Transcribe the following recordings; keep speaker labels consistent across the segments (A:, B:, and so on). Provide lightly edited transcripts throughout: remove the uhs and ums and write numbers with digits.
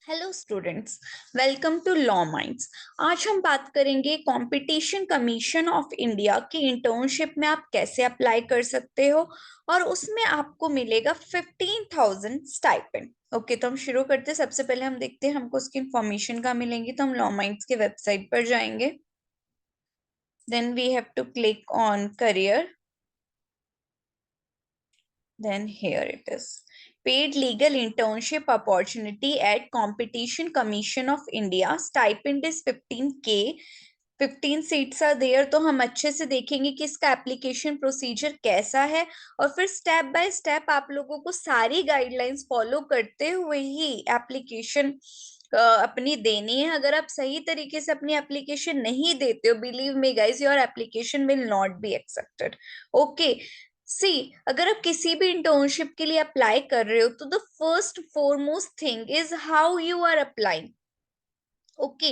A: Hello students, welcome to law minds. आज हम बात करेंगे कंपटीशन कमीशन ऑफ इंडिया की इंटर्नशिप में आप कैसे अप्लाई कर सकते हो और उसमें आपको मिलेगा 15,000 स्टाइपेंड। ओके, तो हम शुरू करते हैं। सबसे पहले हम देखते हैं हमको उसकी इंफॉर्मेशन कहाँ मिलेंगी। तो हम लॉ माइंड्स के वेबसाइट पर जाएंगे। Then we have to click on career. Then here it is. Paid legal internship opportunity at Competition Commission of India. Stipend is 15K. 15 seats are there. तो हम अच्छे से देखेंगे कि इसका एप्लीकेशन प्रोसीजर कैसा है और फिर स्टेप बाय स्टेप आप लोगों को सारी गाइडलाइंस फॉलो करते हुए ही एप्लीकेशन अपनी देनी है। अगर आप सही तरीके से अपनी एप्लीकेशन नहीं देते हो, believe me guys, your application will not be accepted. Okay, see, अगर आप किसी भी इंटर्नशिप के लिए अप्लाई कर रहे हो तो the first foremost thing is how you are applying. Okay,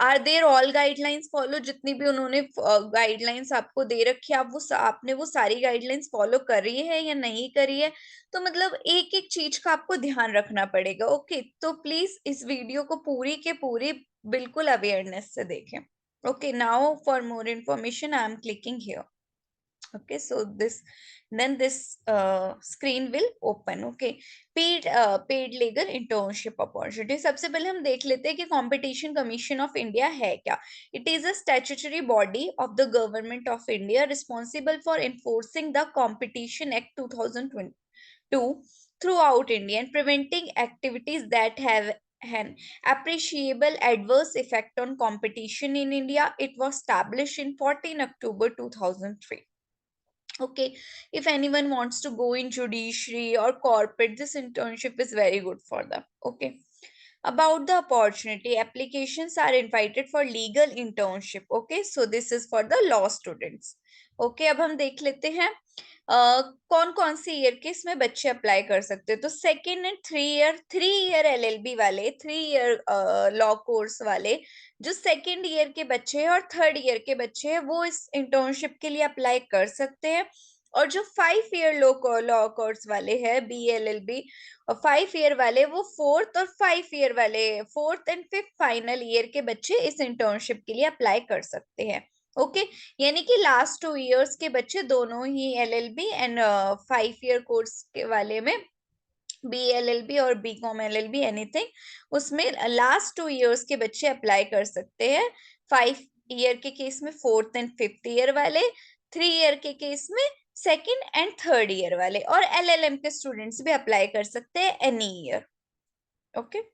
A: are there all guidelines follow. जितनी भी उन्होंने गाइडलाइंस आपको दे रखी है, आप वो आपने वो सारी गाइडलाइंस फॉलो करी है या नहीं करी है। तो मतलब एक एक चीज का आपको ध्यान रखना पड़ेगा। ओके, तो प्लीज इस वीडियो को पूरी के पूरी बिल्कुल अवेयरनेस से देखें। Okay, now for more information I am clicking here. Okay, so this screen will open. Okay, paid legal internship opportunity. सबसे पहले हम देख लेते हैं कि कंपटीशन कमीशन ऑफ इंडिया है क्या। It is a statutory body of the government of India responsible for enforcing the competition act 2022 throughout India and preventing activities that have an appreciable adverse effect on competition in India. It was established in 14 October 2003. Okay, if anyone wants to go in judiciary or corporate, this internship is very good for them. Okay, about the opportunity, applications are invited for legal internship. Okay, so this is for the law students. Okay, अब हम देख लेते हैं कौन कौन सी year के इसमें बच्चे अप्लाई कर सकते हैं। तो सेकेंड एंड 3 ईयर एलएलबी वाले, 3 ईयर लॉ कोर्स वाले, जो सेकेंड ईयर के बच्चे हैं और थर्ड ईयर के बच्चे हैं, वो इस इंटर्नशिप के लिए अप्लाई कर सकते हैं। और जो 5 ईयर लॉ कोर्स वाले हैं, BLLB, और 5 ईयर वाले, वो फोर्थ और 5 ईयर वाले, fourth and fifth final year के बच्चे इस इंटर्नशिप के लिए अप्लाई कर सकते हैं। ओके, यानी कि लास्ट 2 ईयर्स के बच्चे दोनों ही LLB एंड 5 ईयर कोर्स के वाले में, BLLB और BCom LLB एनीथिंग, उसमें लास्ट 2 ईयर्स के बच्चे अप्लाई कर सकते हैं। 5 ईयर के केस में फोर्थ एंड फिफ्थ ईयर वाले, 3 ईयर के केस में सेकेंड एंड थर्ड ईयर वाले, और LLM के स्टूडेंट्स भी अप्लाई कर सकते हैं एनी ईयर। ओके,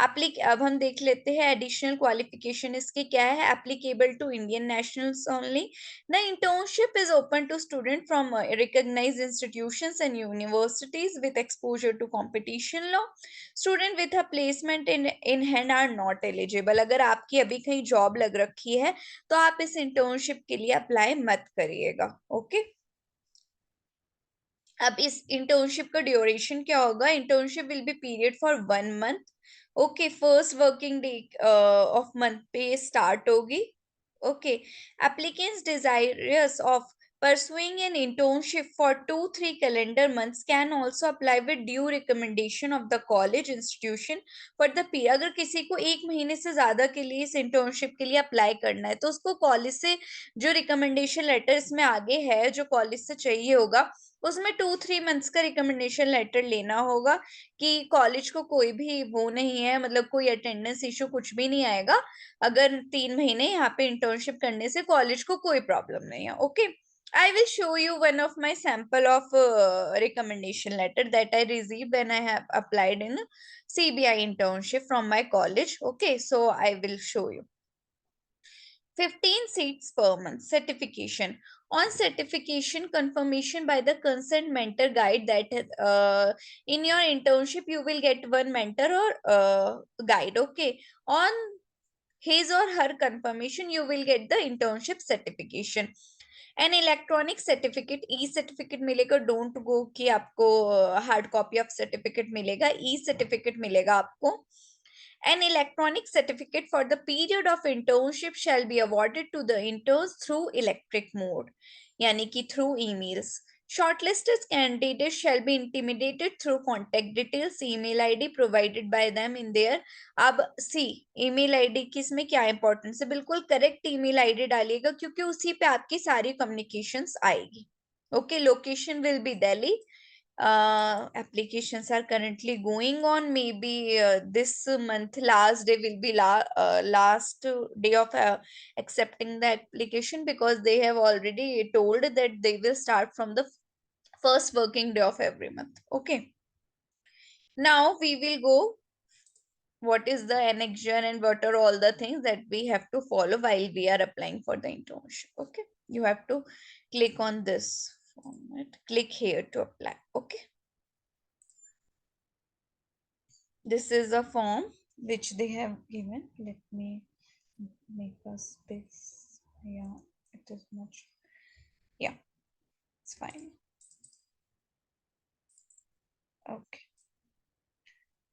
A: अब हम देख लेते हैं एडिशनल क्वालिफिकेशन इसकी क्या है। Applicable to Indian nationals only. The internship is open to student from recognised institutions and universities with exposure to competition law. Student with a placement in hand are not eligible. अगर आपकी अभी कहीं job लग रखी है तो आप इस इंटर्नशिप के लिए अप्लाई मत करिएगा। ओके, अब इस इंटर्नशिप का ड्यूरेशन क्या होगा। Internship will be period for 1 month. Okay, first working day of month पे स्टार्ट होगी। Okay, applicants desirous of pursuing an internship for 2-3 calendar months can also apply with due recommendation of the college institution for the period. अगर किसी को 1 महीने से ज्यादा के लिए इस इंटर्नशिप के लिए अप्लाई करना है तो उसको कॉलेज से जो रिकमेंडेशन लेटर इसमें आगे है, जो कॉलेज से चाहिए होगा, उसमें 2-3 मंथ्स का रिकमेंडेशन लेटर लेना होगा कि कॉलेज को कोई भी वो नहीं है, मतलब कोई अटेंडेंस इशू कुछ भी नहीं आएगा अगर 3 महीने यहाँ पे इंटर्नशिप करने से कॉलेज को कोई प्रॉब्लम नहीं है। Okay, I will show you one of my sample of recommendation letter that I received when I have applied in CBI internship from my college. Okay, so I will show you. 15 seats per month. Certification. On certification confirmation by the concerned mentor guide, that in your internship you will get one mentor or guide. Okay, on his or her confirmation you will get the internship certification. An electronic certificate, E certificate मिलेगा। Don't go कि आपको hard copy of certificate मिलेगा, ई certificate मिलेगा आपको। An electronic certificate for the period of internship shall be awarded to the interns through electric mode, यानी कि through emails. Shortlisted candidates shall be intimidated through contact details, email ID provided by them in their. अब सी email ID की इसमें क्या importance है, बिल्कुल correct email ID डालिएगा क्योंकि उसी पे आपकी सारी कम्युनिकेशंस आएगी. Okay, location will be Delhi. Applications are currently going on. Maybe this month last day will be last day of accepting the application, because they have already told that they will start from the first working day of every month. Okay, now we will go what is the annexure and what are all the things that we have to follow while we are applying for the internship. Okay, you have to click on this format, click here to apply. Okay, this is a form which they have given. Let me make a space. Yeah, it is much. Yeah, it's fine. Okay.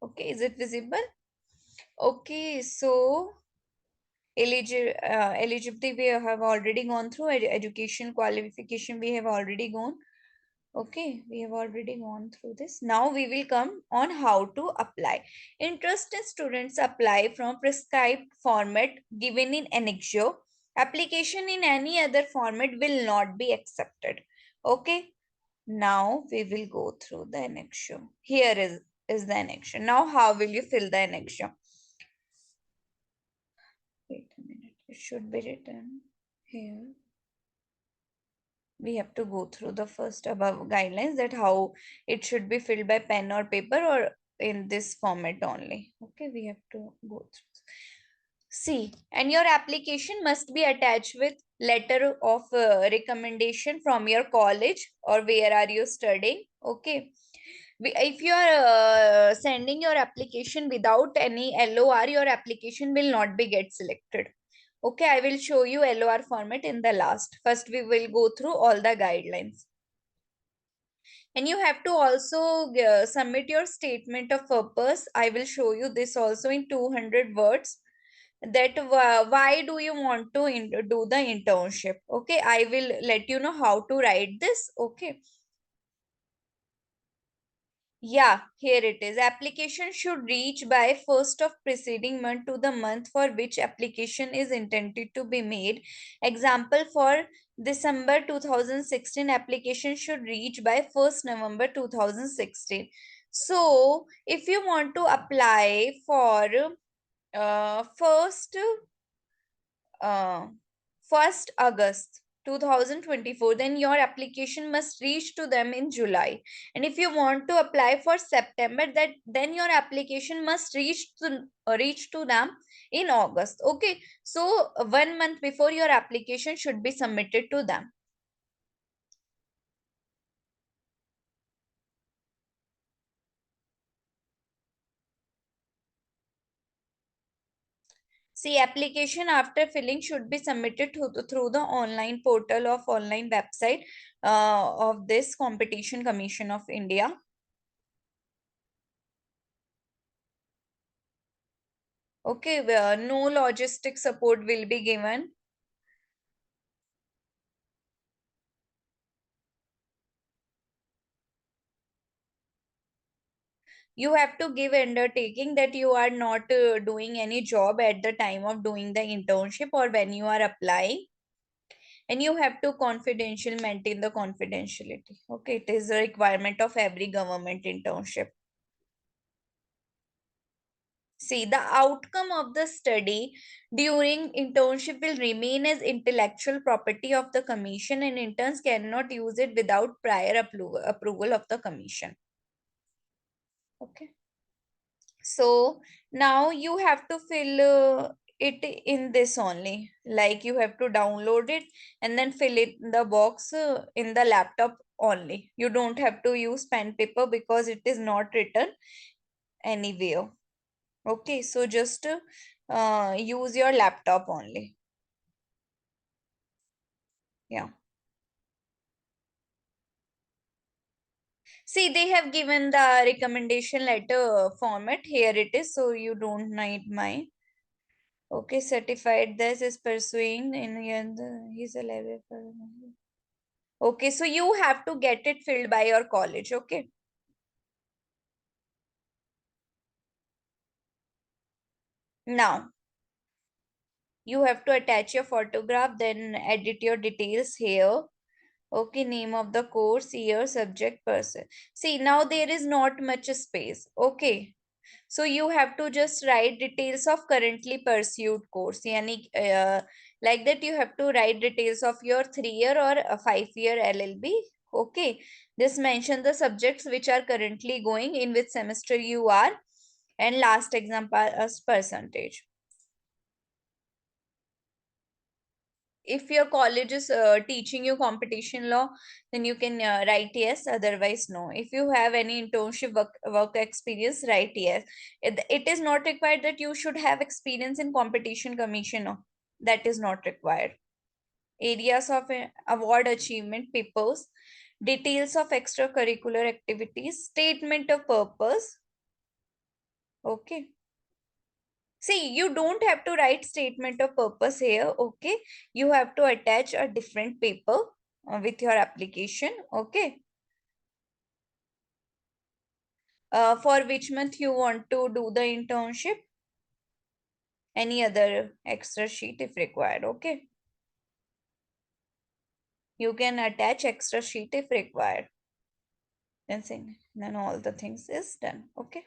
A: Okay, is it visible? Okay, so eligibility we have already gone through. Education qualification we have already gone. Okay, we have already gone through this. Now we will come on how to apply. Interested students apply from prescribed format given in annexure. Application in any other format will not be accepted. Okay, now we will go through the annexure. Here is the annexure. Now how will you fill the annexure? Wait a minute, it should be written here. We have to go through the first above guidelines, that how it should be filled by pen or paper or in this format only. Okay, we have to go through. See, and your application must be attached with letter of recommendation from your college or where are you studying. Okay, if you are sending your application without any LOR, your application will not be get selected. Okay, I will show you LOR format in the last. First, we will go through all the guidelines. And you have to also submit your statement of purpose. I will show you this also in 200 words. That why do you want to do the internship? Okay, I will let you know how to write this. Okay. Yeah, here it is. Application should reach by 1st of preceding month to the month for which application is intended to be made. Example, for December 2016, application should reach by 1st November 2016. So, if you want to apply for first uh, 1st August 2024, then your application must reach to them in July. And if you want to apply for September, that then your application must reach to them in August. Okay, so 1 month before your application should be submitted to them. See, application after filling should be submitted through the online portal of online website of this Competition Commission of India. Okay, no logistic support will be given. You have to give undertaking that you are not doing any job at the time of doing the internship or when you are applying. And you have to confidential maintain the confidentiality. Okay, it is a requirement of every government internship. See, the outcome of the study during internship will remain as intellectual property of the commission, and interns cannot use it without prior approval of the commission. Okay. So now you have to fill it in this only. Like you have to download it and then fill it in the box in the laptop only. You don't have to use pen paper because it is not written anywhere. Okay, so just use your laptop only. Yeah. See, they have given the recommendation letter format. Here it is. So you don't need mine. Okay, certified this is pursuing in he's a level. Okay, so you have to get it filled by your college. Okay. Now, you have to attach your photograph, then edit your details here. Okay, name of the course, year, subject, person. See, now there is not much space. Okay. So you have to just write details of currently pursued course. Yani, like that you have to write details of your 3 year or a 5 year LLB. Okay. Just mention the subjects which are currently going, in which semester you are, and last exam pass percentage. If your college is teaching you competition law, then you can write yes, otherwise no. If you have any internship work experience, write yes. It is not required that you should have experience in competition commission, no. That is not required. Areas of award achievement papers, details of extracurricular activities, statement of purpose. Okay. See, you don't have to write statement of purpose here, okay? You have to attach a different paper with your application, okay? For which month you want to do the internship? Any other extra sheet if required, okay? You can attach extra sheet if required. Then all the things is done, okay?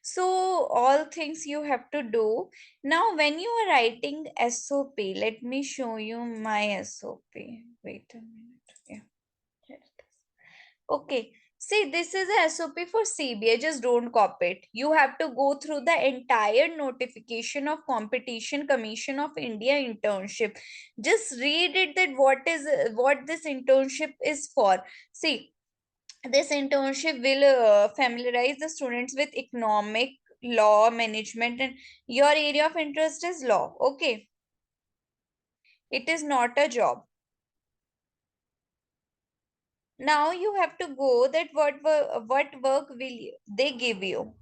A: So all things you have to do. Now, when you are writing SOP, let me show you my SOP. Wait a minute. Yeah. Here it is. Okay. See, this is a SOP for CBA. Just don't copy it. You have to go through the entire notification of Competition Commission of India internship. Just read it, that what this internship is for. See, this internship will familiarize the students with economic law, management, and your area of interest is law. Okay. It is not a job. Now you have to go that what work will they give you.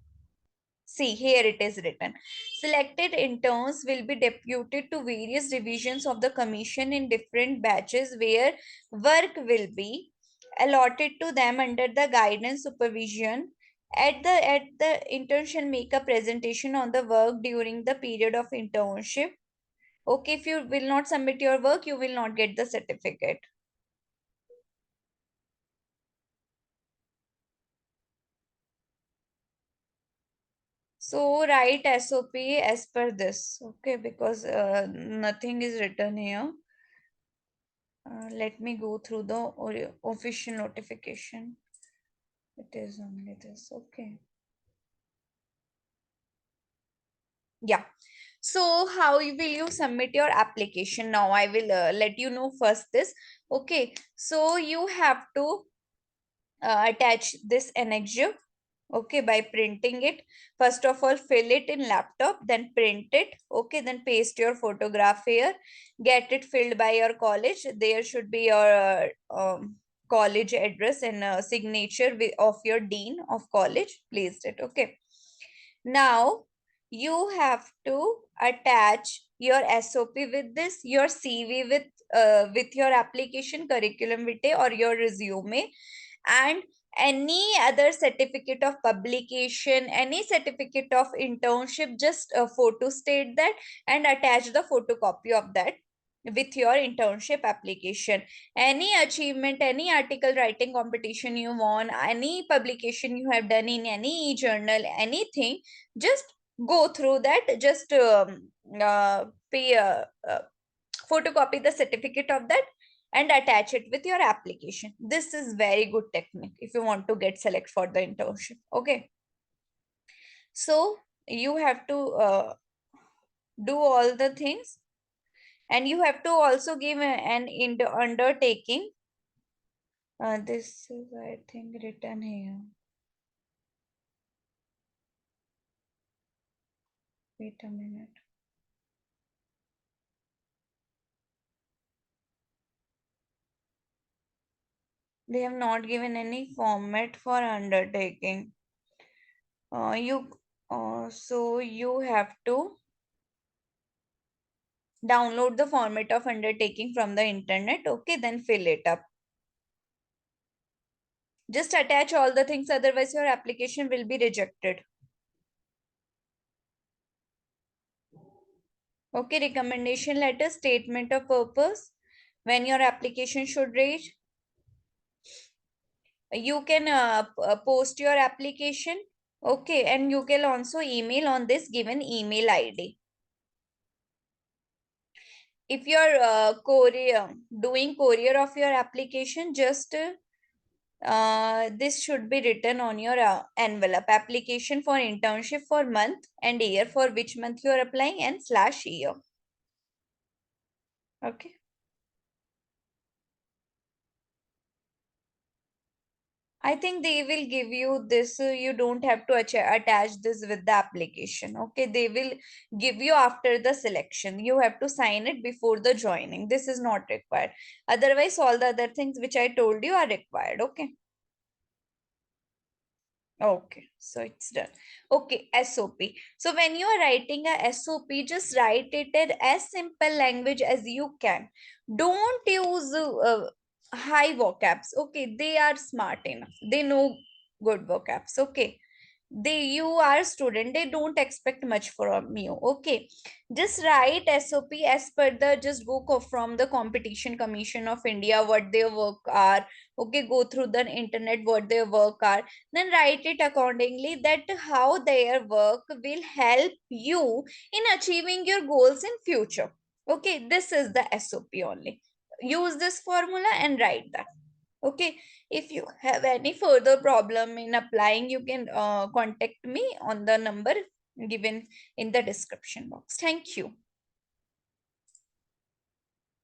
A: See, here it is written. Selected interns will be deputed to various divisions of the commission in different batches where work will be allotted to them under the guidance supervision. At the internship, make a presentation on the work during the period of internship. Okay, if you will not submit your work, you will not get the certificate. So write SOP as per this, okay, because nothing is written here. Let me go through the official notification. It is only this, okay. Yeah. So how will you submit your application? Now I will let you know first this. Okay. So you have to attach this annexure, okay, by printing it. First of all, fill it in laptop, then print it, okay, then paste your photograph here, get it filled by your college. There should be your college address and signature of your dean of college, placed it, okay. Now you have to attach your SOP with this, your CV with your application, curriculum vitae or your resume, and any other certificate of publication, any certificate of internship. Just photo state that and attach the photocopy of that with your internship application. Any achievement, any article writing competition you won, any publication you have done in any journal, anything, just go through that. Just pay photocopy the certificate of that and attach it with your application. This is very good technique if you want to get select for the internship, okay. So you have to do all the things, and you have to also give an undertaking. This is, I think, written here. Wait a minute. They have not given any format for undertaking. You so you have to download the format of undertaking from the internet, okay, then fill it up. Just attach all the things, otherwise your application will be rejected. Okay, recommendation letter, statement of purpose, when your application should reach. You can post your application. Okay, and you can also email on this given email ID. If you're doing courier of your application, just this should be written on your envelope. Application for internship for month and year, for which month you are applying, and slash year. Okay. I think they will give you this. You don't have to attach this with the application. Okay. They will give you after the selection. You have to sign it before the joining. This is not required. Otherwise, all the other things which I told you are required. Okay. Okay, so it's done. Okay, SOP. So when you are writing a SOP, just write it in as simple language as you can. Don't use high vocabs. Okay, they are smart enough. They know good vocabs. Okay, you are student, they don't expect much from you. Okay, just write SOP as per the, just from the Competition Commission of India, what their work are. Okay, go through the internet what their work are, then write it accordingly, that how their work will help you in achieving your goals in future. Okay, this is the SOP only. Use this formula and write that. Okay, if you have any further problem in applying, you can contact me on the number given in the description box. Thank you.